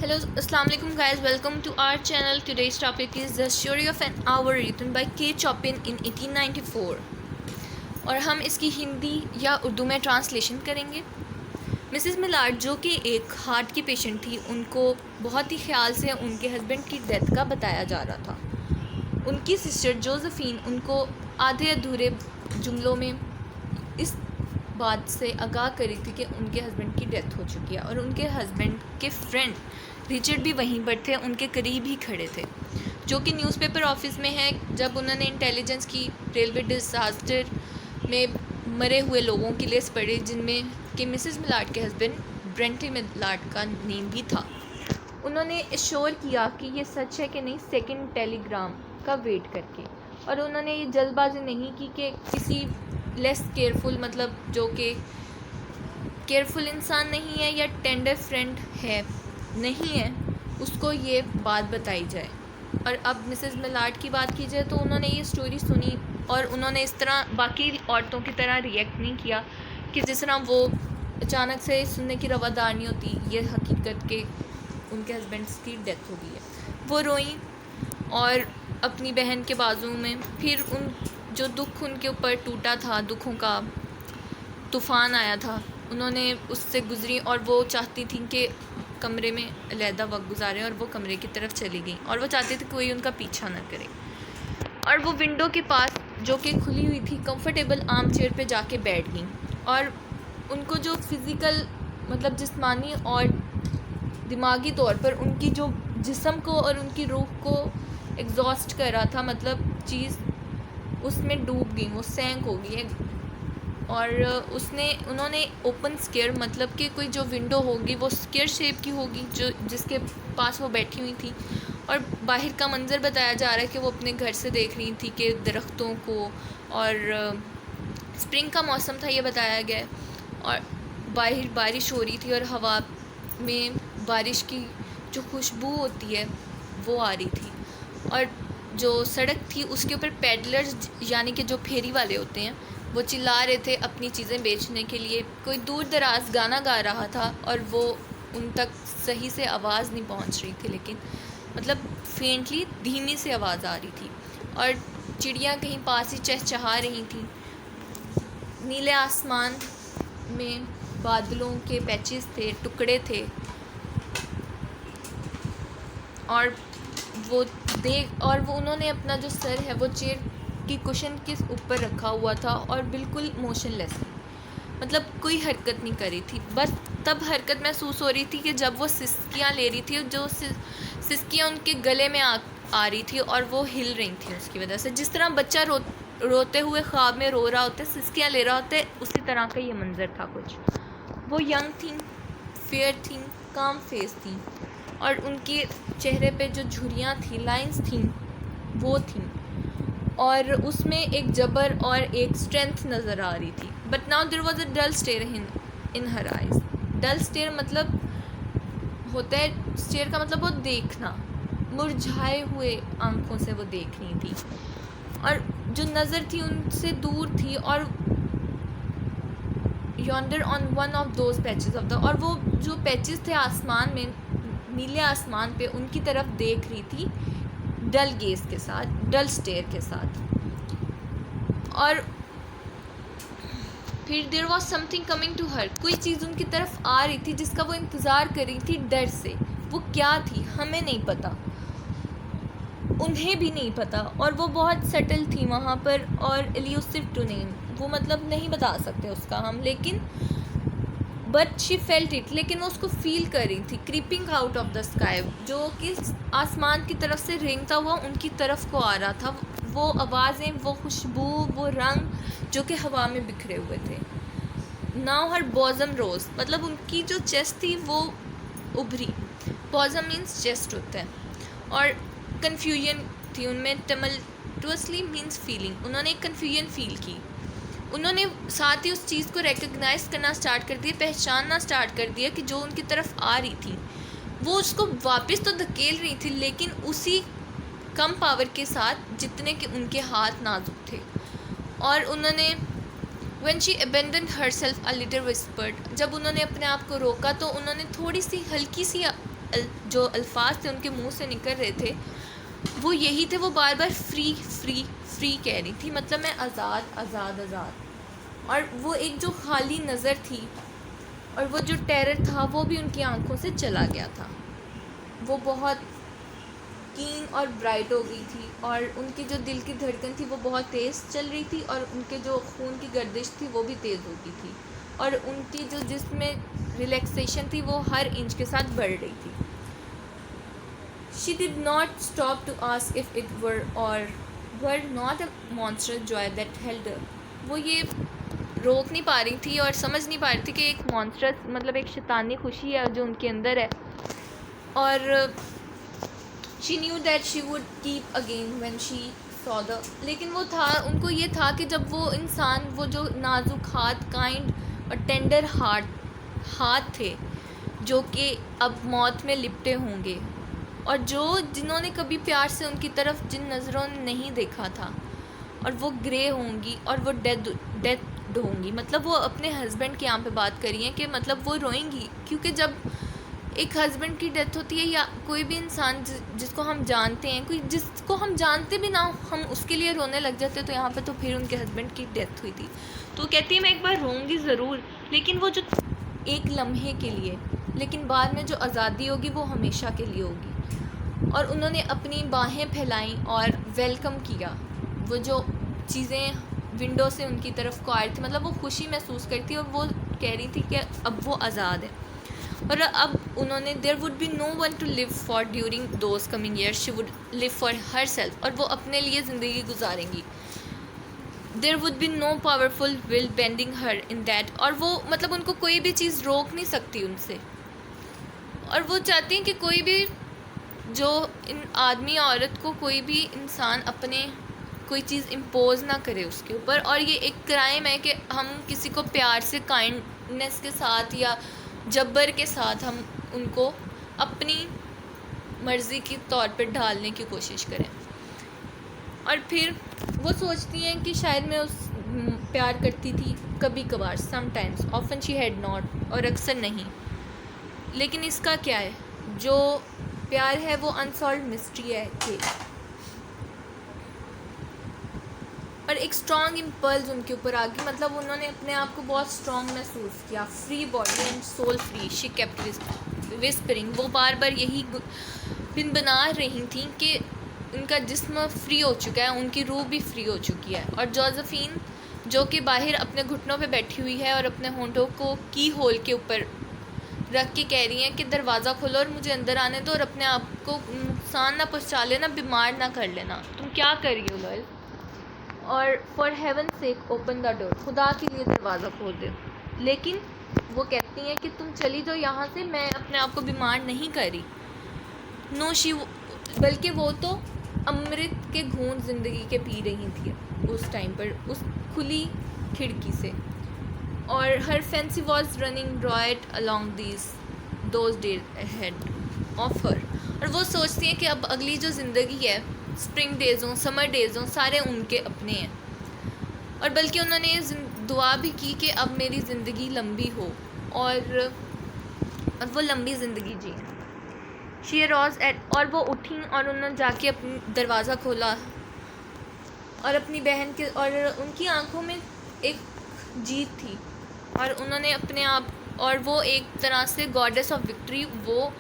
Hello, Assalamualaikum guys. Welcome to our channel. Today's topic is The Story of an Hour written by K. Chopin in 1894 और हम इसकी हिंदी या उर्दू में translation करेंगे। Mrs Maillard जो कि एक हार्ट की पेशेंट थी, उनको बहुत ही ख्याल से उनके हस्बैंड की डेथ का बताया जा रहा था। उनकी सिस्टर जोसेफिन उनको आधे अधूरे जुमलों में इस बात से आगाह करी थी कि उनके हस्बैंड की डेथ हो चुकी है और उनके हस्बैंड के फ्रेंड रिचर्ड भी वहीं पर थे, उनके करीब ही खड़े थे, जो कि न्यूज़पेपर ऑफिस में है। जब उन्होंने इंटेलिजेंस की रेलवे डिज़ास्टर में मरे हुए लोगों की लिस्ट पढ़ी, जिनमें कि मिसेस मिलार्ड के हस्बैंड ब्रेंटी मिलार्ड का नेम भी था, उन्होंने एश्योर किया कि ये सच है कि नहीं सेकंड टेलीग्राम का वेट करके। और उन्होंने ये जल्दबाजी नहीं की कि किसी लेस केयरफुल, मतलब जो कि केयरफुल इंसान नहीं है या टेंडर फ्रेंड है नहीं है, उसको ये बात बताई जाए। और अब मिसेस मिलार्ड की बात की जाए तो उन्होंने ये स्टोरी सुनी और उन्होंने इस तरह बाकी औरतों की तरह रिएक्ट नहीं किया कि जिस तरह वो अचानक से सुनने की रवादार नहीं होती ये हकीकत के उनके हस्बैंड्स की डेथ हो गई है। वो रोई और अपनी बहन के बाजू में, फिर उन जो दुख उनके ऊपर टूटा था, दुखों का तूफ़ान आया था, उन्होंने उससे गुजरी और वो चाहती थी कि कमरे में अलहदा वक्त गुजारें और वो कमरे की तरफ चली गई और वो चाहती थी कोई उनका पीछा ना करे। और वो विंडो के पास जो कि खुली हुई थी कंफर्टेबल आर्म चेयर पे जाके बैठ गई और उनको जो फिज़िकल, मतलब जिस्मानी और दिमागी तौर पर उनकी जो जिस्म को और उनकी रूह को एग्जॉस्ट कर रहा था, मतलब चीज़ उसमें डूब गई, वो सैंक हो गई है। और उन्होंने ओपन स्केयर, मतलब कि कोई जो विंडो होगी वो स्केयर शेप की होगी जो जिसके पास वो बैठी हुई थी, और बाहर का मंज़र बताया जा रहा है कि वो अपने घर से देख रही थी कि दरख्तों को, और स्प्रिंग का मौसम था ये बताया गया है, और बाहर बारिश हो रही थी और हवा में बारिश की जो खुशबू होती है वो आ रही थी। और जो सड़क थी उसके ऊपर पैडलर्स, यानी कि जो फेरी वाले होते हैं, वो चिल्ला रहे थे अपनी चीज़ें बेचने के लिए। कोई दूर दराज गाना गा रहा था और वो उन तक सही से आवाज़ नहीं पहुंच रही थी, लेकिन मतलब फेंटली धीमी से आवाज़ आ रही थी। और चिड़ियाँ कहीं पास ही चहचहा रही थी। नीले आसमान में बादलों के पैचेस थे, टुकड़े थे, और वो उन्होंने अपना जो सर है वो चेयर की कुशन के ऊपर रखा हुआ था और बिल्कुल मोशनलेस, मतलब कोई हरकत नहीं करी थी। बस तब हरकत महसूस हो रही थी कि जब वो सिसकियाँ ले रही थी, जो सिसकियाँ उनके गले में आ रही थी और वो हिल रही थी उसकी वजह से। जिस तरह बच्चा रोते हुए ख्वाब में रो रहा होता है, सिसकियाँ ले रहा होता है, उसी तरह का ये मंज़र था कुछ। वो यंग थी, फेयर थी, काम फेस थी, और उनके चेहरे पे जो झुर्रियाँ थी, लाइंस थी, वो थी, और उसमें एक जबर और एक स्ट्रेंथ नज़र आ रही थी। But now there was a dull stare in her eyes. Dull stare मतलब होता है, स्टेयर का मतलब वो देखना, मुरझाए हुए आंखों से वो देख रही थी, और जो नज़र थी उनसे दूर थी, और yonder on one of those patches of the, और वो जो पैचेस थे आसमान में, नीले आसमान पे, उनकी तरफ देख रही थी डल गेज के साथ, डल स्टेयर के साथ। और फिर there was something coming to her, कोई चीज़ उनकी तरफ आ रही थी जिसका वो इंतज़ार कर रही थी डर से। वो क्या थी हमें नहीं पता, उन्हें भी नहीं पता, और वो बहुत सटल थी वहाँ पर, और एल्यूसिव टू नेम, वो मतलब नहीं बता सकते उसका हम, लेकिन बट शी फेल्ट इट, लेकिन वो उसको फील कर रही थी। Creeping out of the sky, जो कि आसमान की तरफ से रेंगता हुआ उनकी तरफ को आ रहा था। वो आवाज़ें, वो खुशबू, वो रंग जो कि हवा में बिखरे हुए थे। नाउ हर बॉजम रोज, मतलब उनकी जो चेस्ट थी वो उभरी। बॉजम मीन्स चेस्ट होता है। और कन्फ्यूजन थी उनमें, टमल्टुअसली मीन्स फीलिंग, उन्होंने एक कन्फ्यूजन फील की। उन्होंने साथ ही उस चीज़ को रिकग्नाइज करना स्टार्ट कर दिया, पहचानना स्टार्ट कर दिया कि जो उनकी तरफ आ रही थी वो उसको वापस तो धकेल रही थी, लेकिन उसी कम पावर के साथ जितने कि उनके हाथ नाजुक थे। और उन्होंने when she abandon herself a little whispered, जब उन्होंने अपने आप को रोका तो उन्होंने थोड़ी सी हल्की सी जो अल्फाज थे उनके मुंह से निकल रहे थे वो यही थे। वो बार बार फ्री फ्री फ्री कह रही थी, मतलब मैं आज़ाद आज़ाद आज़ाद। और वो एक जो खाली नज़र थी और वो जो टेरर था वो भी उनकी आंखों से चला गया था। वो बहुत कीन और ब्राइट हो गई थी और उनकी जो दिल की धड़कन थी वो बहुत तेज़ चल रही थी और उनके जो खून की गर्दिश थी वो भी तेज़ हो गई थी और उनकी जो जिसमें रिलैक्सेशन थी वो हर इंच के साथ बढ़ रही थी। She did not stop to ask if it were or were not a monstrous joy that held her. वो ये रोक नहीं पा रही थी और समझ नहीं पा रही थी कि एक मॉन्स्ट्रस मतलब एक शैतानी खुशी है जो उनके अंदर है। और she knew that she would keep again when she saw the, लेकिन वो था, उनको ये था कि जब वो इंसान, वो जो नाजुक हाथ, काइंड और टेंडर हाथ थे जो कि अब मौत में लिपटे होंगे और जिन्होंने कभी प्यार से उनकी तरफ जिन नज़रों ने नहीं देखा था, और वो ग्रे होंगी और वो डेथ होंगी। मतलब वो अपने हस्बैंड के यहाँ पे बात करी है कि मतलब वो रोएंगी, क्योंकि जब एक हस्बैंड की डेथ होती है या कोई भी इंसान जिसको हम जानते हैं, कोई जिसको हम जानते भी ना हम उसके लिए रोने लग जाते, तो यहाँ पे तो फिर उनके हस्बैंड की डेथ हुई थी। तो कहती है मैं एक बार रोऊंगी ज़रूर, लेकिन वो जो एक लम्हे के लिए, लेकिन बाद में जो आज़ादी होगी वो हमेशा के लिए होगी। और उन्होंने अपनी बाहें फैलाई और वेलकम किया। वो जो चीज़ें विंडो से उनकी तरफ को आ रही थी, मतलब वो खुशी महसूस करती और वो कह रही थी कि अब वो आज़ाद है। और अब उन्होंने there would be no one to live for during those coming years, she would live for herself, और वो अपने लिए ज़िंदगी गुजारेंगी। There would be no powerful will bending her in that, और वो मतलब उनको कोई भी चीज़ रोक नहीं सकती उनसे। और वो चाहती हैं कि कोई भी जो इन आदमी या औरत को कोई भी इंसान अपने कोई चीज़ इम्पोज ना करे उसके ऊपर। और ये एक क्राइम है कि हम किसी को प्यार से, काइंडनेस के साथ या जब्बर के साथ हम उनको अपनी मर्ज़ी के तौर पर ढालने की कोशिश करें। और फिर वो सोचती हैं कि शायद मैं उस प्यार करती थी कभी कभार, sometimes, often she had not, और अक्सर नहीं। लेकिन इसका क्या है, जो प्यार है वो अनसॉल्व मिस्ट्री है कि, और एक स्ट्रॉन्ग इम्पल्स उनके ऊपर आ गई। मतलब उन्होंने अपने आप को बहुत स्ट्रॉन्ग महसूस किया, free body and soul free, she kept whispering. वो बार बार यही बिन बना रही थी कि उनका जिस्म फ्री हो चुका है, उनकी रूह भी फ्री हो चुकी है। और जोसेफिन जो कि बाहर अपने घुटनों पे बैठी हुई है और अपने होंठों को की होल के ऊपर रख के कह रही हैं कि दरवाज़ा खोलो और मुझे अंदर आने दो और अपने आप को नुकसान ना पहुंचा लेना, बीमार ना कर लेना। तुम क्या कर रही हो लॉयल? और for heaven sec open the door, खुदा के लिए दरवाज़ा खोल दो। लेकिन वो कहती हैं कि तुम चली जाओ यहाँ से, मैं अपने आप को बीमार नहीं कर रही। नो शी, बल्कि वो तो अमृत के घूंट ज़िंदगी के पी रही थी उस टाइम पर, उस खुली खिड़की से। और हर fancy was running riot along those days ahead of her. और वो सोचती हैं कि अब अगली जो ज़िंदगी है, स्प्रिंग डेज़ हों, समर डेज़ हों, सारे उनके अपने हैं। और बल्कि उन्होंने दुआ भी की कि अब मेरी ज़िंदगी लंबी हो और वो लंबी ज़िंदगी जी। शी रोज एट, और वो उठी और उन्होंने जाके अपनी दरवाज़ा खोला और अपनी बहन के, और उनकी आंखों में एक जीत थी और उन्होंने अपने आप, और वो एक तरह से गॉडेस ऑफ विक्ट्री, वो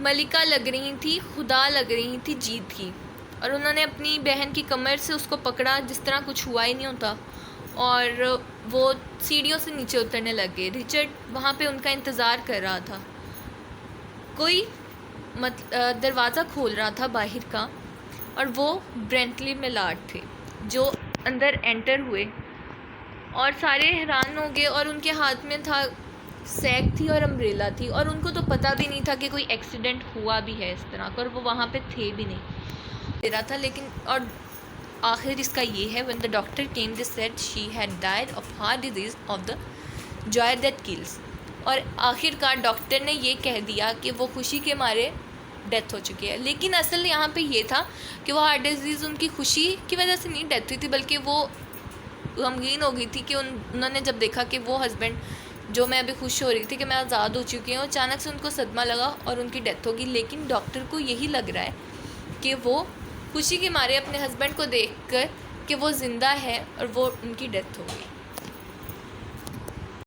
मलिका लग रही थी, खुदा लग रही थी जीत की। और उन्होंने अपनी बहन की कमर से उसको पकड़ा जिस तरह कुछ हुआ ही नहीं होता, और वो सीढ़ियों से नीचे उतरने लगे। रिचर्ड वहाँ पे उनका इंतज़ार कर रहा था। कोई दरवाज़ा खोल रहा था बाहर का, और वो ब्रेंटली मिलार्ड थे जो अंदर एंटर हुए। और सारे हैरान हो गए और उनके हाथ में था सैक थी और अम्ब्रेला थी, और उनको तो पता भी नहीं था कि कोई एक्सीडेंट हुआ भी है इस तरह का, और वो वहाँ पे थे भी नहीं दे रहा था। लेकिन और आखिर इसका ये है, when the doctor came they said she had died of heart disease of the Joy that kills. और आखिरकार डॉक्टर ने ये कह दिया कि वो खुशी के मारे डेथ हो चुकी है। लेकिन असल यहाँ पे ये था कि वो हार्ट डिजीज़ उनकी खुशी की वजह से नहीं डेथ हुई थी, बल्कि वो गमगीन हो गई थी कि उन्होंने जब देखा कि वो हस्बैंड जो मैं अभी खुश हो रही थी कि मैं आज़ाद हो चुकी हूँ, अचानक से उनको सदमा लगा और उनकी डेथ होगी। लेकिन डॉक्टर को यही लग रहा है कि वो खुशी के मारे अपने हस्बैंड को देखकर कि वो ज़िंदा है और वो उनकी डेथ हो गई।